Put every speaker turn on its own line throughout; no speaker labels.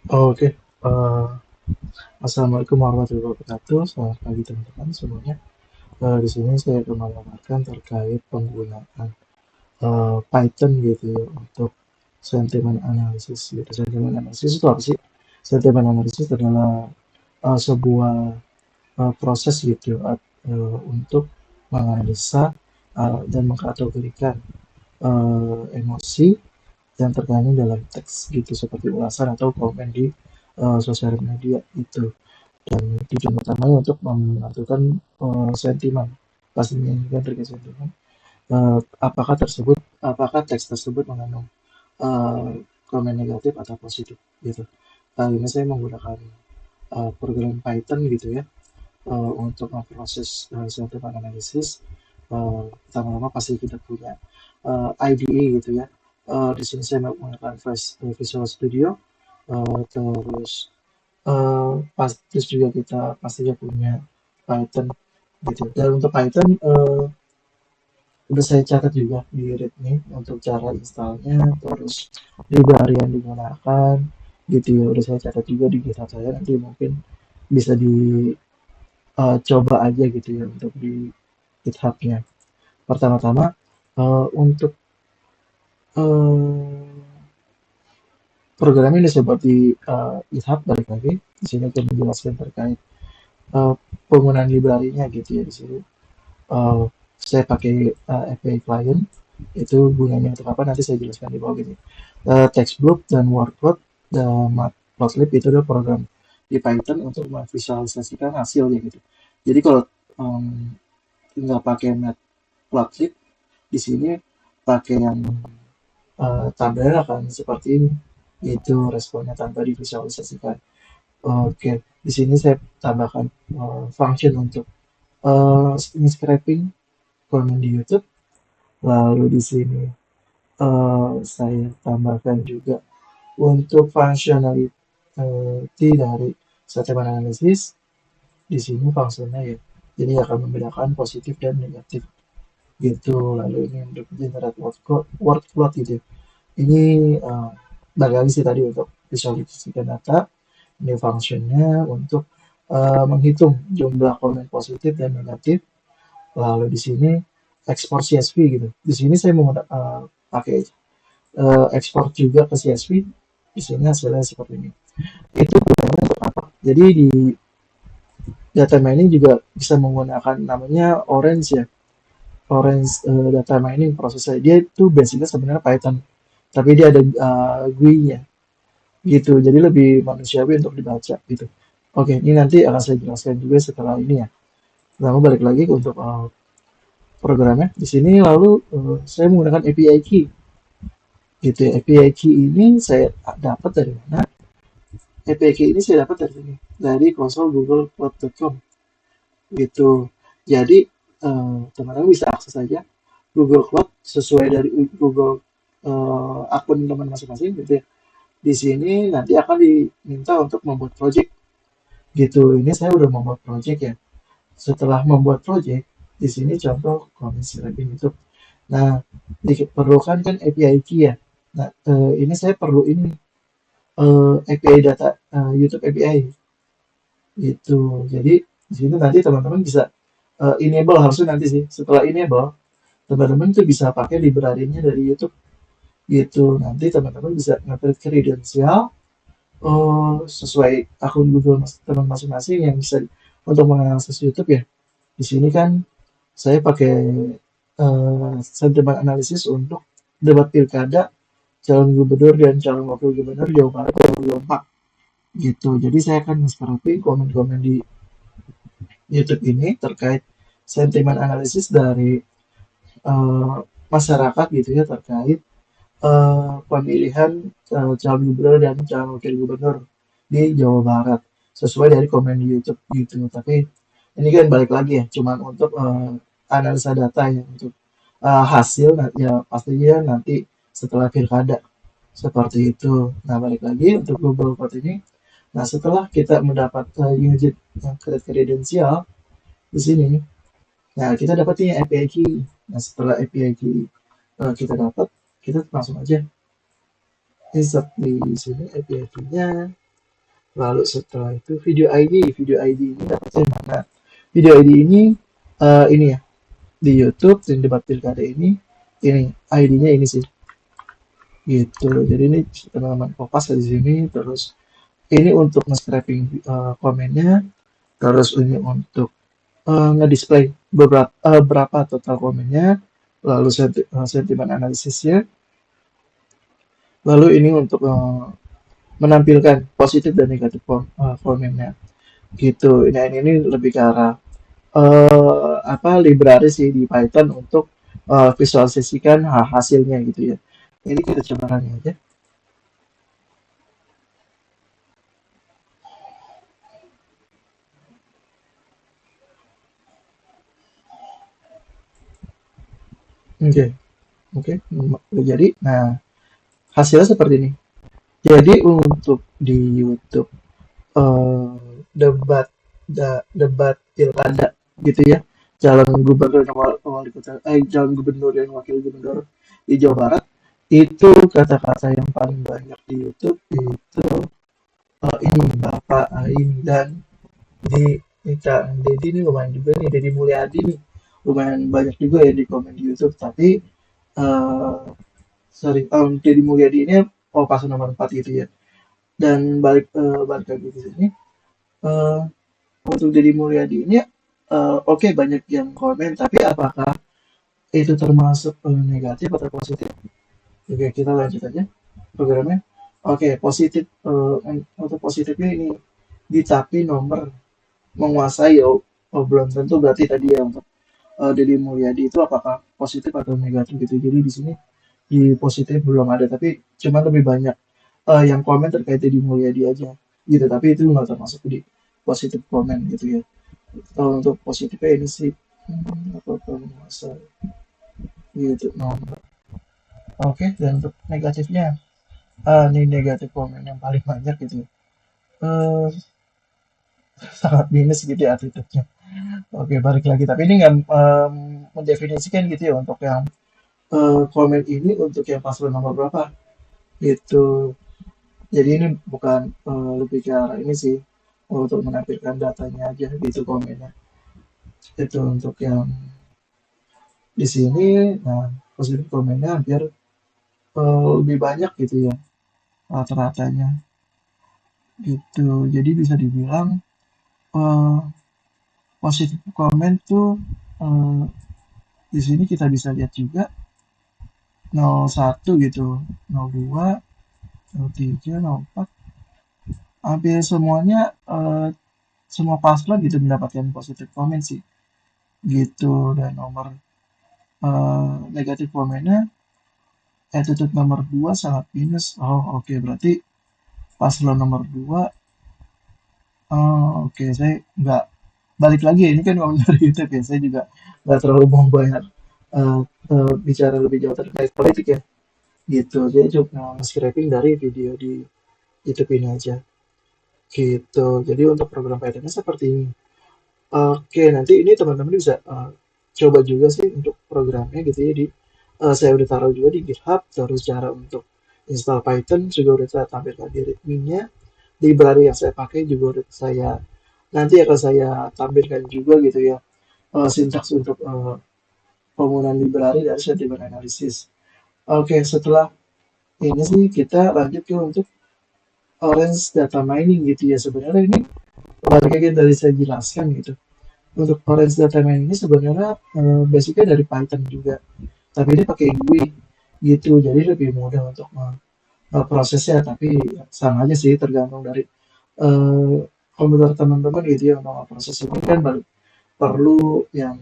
Oke, assalamualaikum warahmatullahi wabarakatuh. Selamat pagi teman-teman semuanya. Di sini saya akan memaparkan terkait penggunaan Python gitu ya untuk sentiment analysis gitu. Sentiment analysis itu apa sih? Sentiment analysis adalah sebuah proses gitu untuk menganalisa dan mengkategorikan emosi yang terkandung dalam teks gitu seperti ulasan atau komen di sosial media itu. Dan tujuan utamanya untuk menentukan sentimen pastinya ini kan terkait sentimen apakah teks tersebut mengandung komen negatif atau positif gitu. Kali ini saya menggunakan program Python gitu ya untuk memproses sentimen analisis. Pertama-tama pasti kita punya IDE gitu ya. Di sini saya menggunakan Visual Studio, terus terus juga kita pastinya punya Python gitu. Dan untuk Python udah saya catat juga di README untuk cara installnya, terus library yang digunakan gitu ya. Udah saya catat juga di GitHub saya, nanti mungkin bisa dicoba aja gitu ya untuk di GitHub-nya. Pertama-tama untuk eh, programnya udah saya buat di GitHub, balik lagi di sini akan menjelaskan terkait eh, penggunaan library-nya gitu ya di sini. eh, saya pakai API client itu gunanya untuk apa nanti saya jelaskan di bawah gini. Textbook dan workload dan matplotlib itu adalah program di Python untuk memvisualisasikan hasilnya gitu. Jadi kalau um, nggak pakai matplotlib di sini pakai yang tabel akan seperti ini. Itu responnya tanpa divisualisasikan. Oke, di sini saya tambahkan function untuk scraping komen di YouTube. Lalu di sini saya tambahkan juga untuk functionality dari sentiment analysis. Di sini fungsinya ya, jadi akan membedakan positif dan negatif gitu. Lalu ini untuk generate word cloud gitu. Ini balik lagi sih tadi untuk visualisasikan data. Ini fungsinya untuk menghitung jumlah komen positif dan negatif. Lalu di sini ekspor CSV gitu. Di sini saya mau pakai ekspor juga ke CSV. Di sini hasilnya seperti ini. Itu gunanya untuk apa? Jadi di data mining juga bisa menggunakan namanya Orange ya. Orange data mining prosesnya. Dia itu basicnya sebenarnya Python. Tapi dia ada GUI-nya gitu. Jadi lebih manusiawi untuk dibaca gitu. Oke, ini nanti akan saya jelaskan juga setelah ini ya. Lalu balik lagi untuk programnya. Di sini lalu saya menggunakan API key gitu ya. API key ini saya dapat dari mana? API key ini saya dapat dari sini, dari konsol google.com gitu. Jadi teman-teman bisa akses saja Google Cloud sesuai dari Google akun teman masing-masing gitu ya. Di sini nanti akan diminta untuk membuat project gitu. Ini saya udah membuat project ya. Setelah membuat project, di sini contoh komisi lagi YouTube. Nah, diperlukan kan API key ya. Nah, ini saya perlu ini API data YouTube API gitu. Jadi di sini nanti teman-teman bisa enable harusnya nanti sih. Setelah enable, teman-teman tuh bisa pakai library-nya dari YouTube gitu. Nanti teman-teman bisa nge-create kredensial sesuai akun Google teman masing-masing yang bisa untuk mengakses YouTube ya. Di sini kan saya pakai sentiment analysis untuk debat pilkada calon gubernur dan calon wakil gubernur Jawa Barat 2024 gitu. Jadi saya akan scraping komen-komen di YouTube ini terkait sentimen analisis dari masyarakat gitu ya terkait pemilihan calon gubernur dan calon wakil gubernur di Jawa Barat sesuai dari komen di YouTube gitu. Tapi ini kan balik lagi ya, cuman untuk analisa data ya untuk hasil ya pastinya nanti setelah pilkada seperti itu. Nah balik lagi untuk Google Cloud ini. Nah setelah kita mendapat unit yang kredensial di sini, nah kita dapat nih API key. Nah setelah API key kita dapat, kita langsung aja insert di sini API key-nya. Lalu setelah itu video ID ini dapatnya dari mana? Video ID ini ya di YouTube dan debat pilkada ini ID-nya ini sih gitu. Jadi ini teman-teman kopas di sini terus ini untuk nge-scraping komennya terus ini untuk nge-display berapa total komennya lalu sentimen analisisnya lalu ini untuk menampilkan positif dan negatif komennya gitu. Nah ini lebih ke arah apa library sih di Python untuk visualisasikan hasilnya gitu ya. Ini kita coba running aja. Oke, oke, udah jadi. Nah, hasilnya seperti ini. Jadi untuk di YouTube eh, debat debat pilkada gitu ya, calon gubernur dan wali kota, calon gubernur dan wakil gubernur di Jawa Barat itu kata-kata yang paling banyak di YouTube itu ini Bapak Aing dan di Kak Deddy ini lumayan juga nih, Deddy Mulyadi nih lumayan banyak juga ya di komen di YouTube. Tapi eh sorry, Deddy Mulyadi ini paslon nomor 4 gitu ya. Dan balik lagi di sini, eh untuk Deddy Mulyadi ini oke banyak yang komen, tapi apakah itu termasuk negatif atau positif? Oke, kita lanjut aja programnya. Oke, positif untuk positifnya ini di tapi nomor menguasai belum tentu berarti tadi ya untuk Deddy Mulyadi itu apakah positif atau negatif gitu. Jadi di sini di positif belum ada, tapi cuma lebih banyak yang komen terkait Deddy Mulyadi aja gitu. Tapi itu nggak termasuk di positif komen gitu ya. Kalau untuk positifnya ini sih apa menguasai gitu nomor. Oke, dan untuk negatifnya, ini negatif komen yang paling banyak gitu ya. Eh, sangat minus gitu ya attitude-nya. Oke, balik lagi. Tapi ini nggak mendefinisikan gitu ya untuk yang komen ini untuk yang paslon nomor berapa gitu. Jadi ini bukan lebih ke arah ini sih untuk menampilkan datanya aja gitu komennya. Itu untuk yang di sini, nah positif komennya hampir lebih banyak gitu ya rata-ratanya gitu. Jadi bisa dibilang eh, positif komen tuh eh, di sini kita bisa lihat juga 01 gitu, 02, 03, 04, hampir semuanya semua paslon gitu mendapatkan positif komen sih gitu. Dan nomor negatif komennya attitude nomor 2 sangat minus. Oh oke, berarti paslon nomor 2 oke, saya nggak balik lagi ya, ini kan ngomong dari YouTube ya, saya juga nggak terlalu mau banyak bicara lebih jauh terkait politik ya gitu. Jadi cuma scraping dari video di YouTube ini aja gitu. Jadi untuk program Python seperti ini. Oke, nanti ini teman-teman bisa coba juga sih untuk programnya gitu ya saya udah taruh juga di GitHub, terus cara untuk install Python juga udah saya tampilkan di readme-nya. Library yang saya pakai juga udah nanti akan saya tampilkan juga gitu ya. Sintaks untuk penggunaan library dan sentiment analysis. Oke, setelah ini sih kita lanjut ke untuk orange data mining gitu ya. Sebenarnya ini kayak dari saya jelaskan gitu. Untuk orange data mining ini sebenarnya basicnya dari Python juga, tapi dia pakai GUI gitu, jadi lebih mudah untuk prosesnya. Tapi sama aja sih tergantung dari eh, komputer teman-teman gitu ya. Untuk proses ini kan perlu yang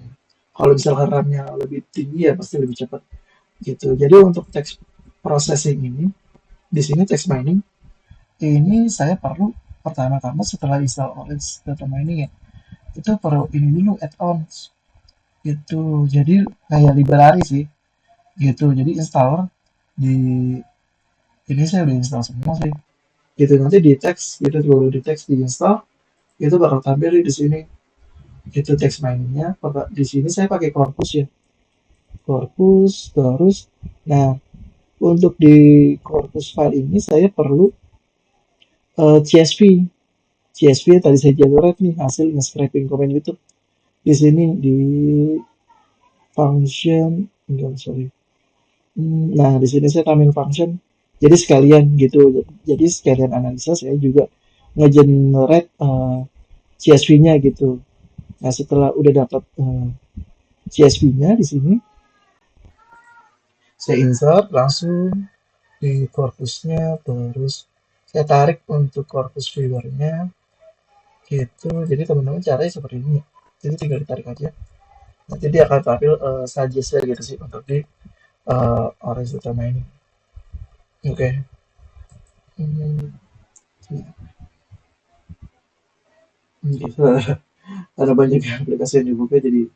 kalau misalkan RAM-nya lebih tinggi ya pasti lebih cepat gitu. Jadi untuk text processing ini di sini text mining ini saya perlu pertama-tama setelah install Orange Data Mining ya itu perlu ini dulu add-ons gitu. Jadi kayak library sih gitu. Jadi installer di ini saya udah install semua sih gitu. Nanti di text gitu kalau di text di install itu bakal tampil di sini itu text miningnya. Di sini saya pakai corpus ya, corpus terus. Nah untuk di corpus file ini saya perlu CSV CSV tadi saya generate nih hasilnya scraping komen YouTube. Di sini di function, enggak sorry. Nah, di sini saya tambahin function. Jadi sekalian gitu. Jadi sekalian analisa saya juga nge-generate CSV-nya gitu. Nah, setelah udah dapat CSV-nya di sini, saya insert langsung di corpusnya, terus saya tarik untuk corpus viewernya gitu. Jadi teman-teman caranya seperti ini. Jadi tinggal ditarik aja. Nanti dia akan tampil suggest gitu sih untuk di orange utama ini. Oke. Okay. Hmm, gitu. Ada banyak aplikasi yang dibuka jadi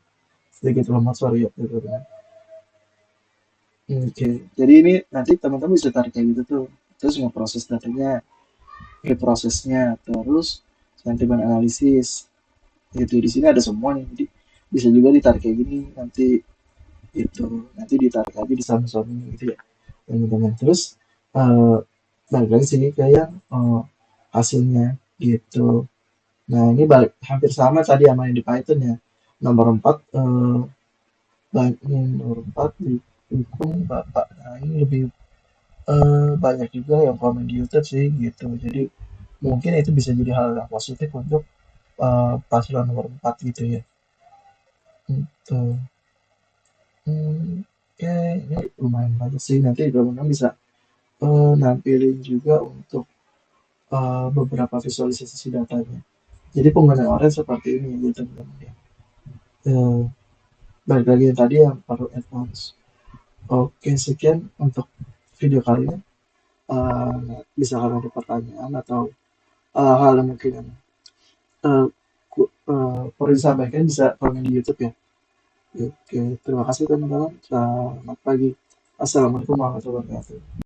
sedikit lemot sorry ya gitu kan. Oke, jadi ini nanti teman-teman bisa tarik kayak gitu tuh, terus ngeproses datanya, reprosesnya, terus sentimen analisis, gitu. Di sini ada semua nih, jadi bisa juga ditarik kayak gini, nanti ditarik lagi di samping gitu ya, teman-teman. Terus eh balik lagi sini ke yang hasilnya gitu. Nah ini balik hampir sama tadi sama yang di Python ya. Nomor 4 nomor 4 didukung Bapak. Nah ini lebih banyak juga yang komen di YouTube sih gitu. Jadi mungkin itu bisa jadi hal yang positif untuk paslon nomor 4 gitu ya. Gitu. Oke, ini lumayan banyak sih. Nanti teman-teman bisa nampilin juga untuk beberapa visualisasi datanya. Jadi penggunaan orange seperti ini ya teman-teman ya. Eh, balik lagi yang tadi yang baru advance. Oke, sekian untuk video kali ini. Bisa kalian ada pertanyaan atau hal yang mungkin yang eh, perlu disampaikan bisa komen di YouTube ya. Oke, terima kasih teman-teman. Selamat pagi. Assalamualaikum warahmatullahi wabarakatuh.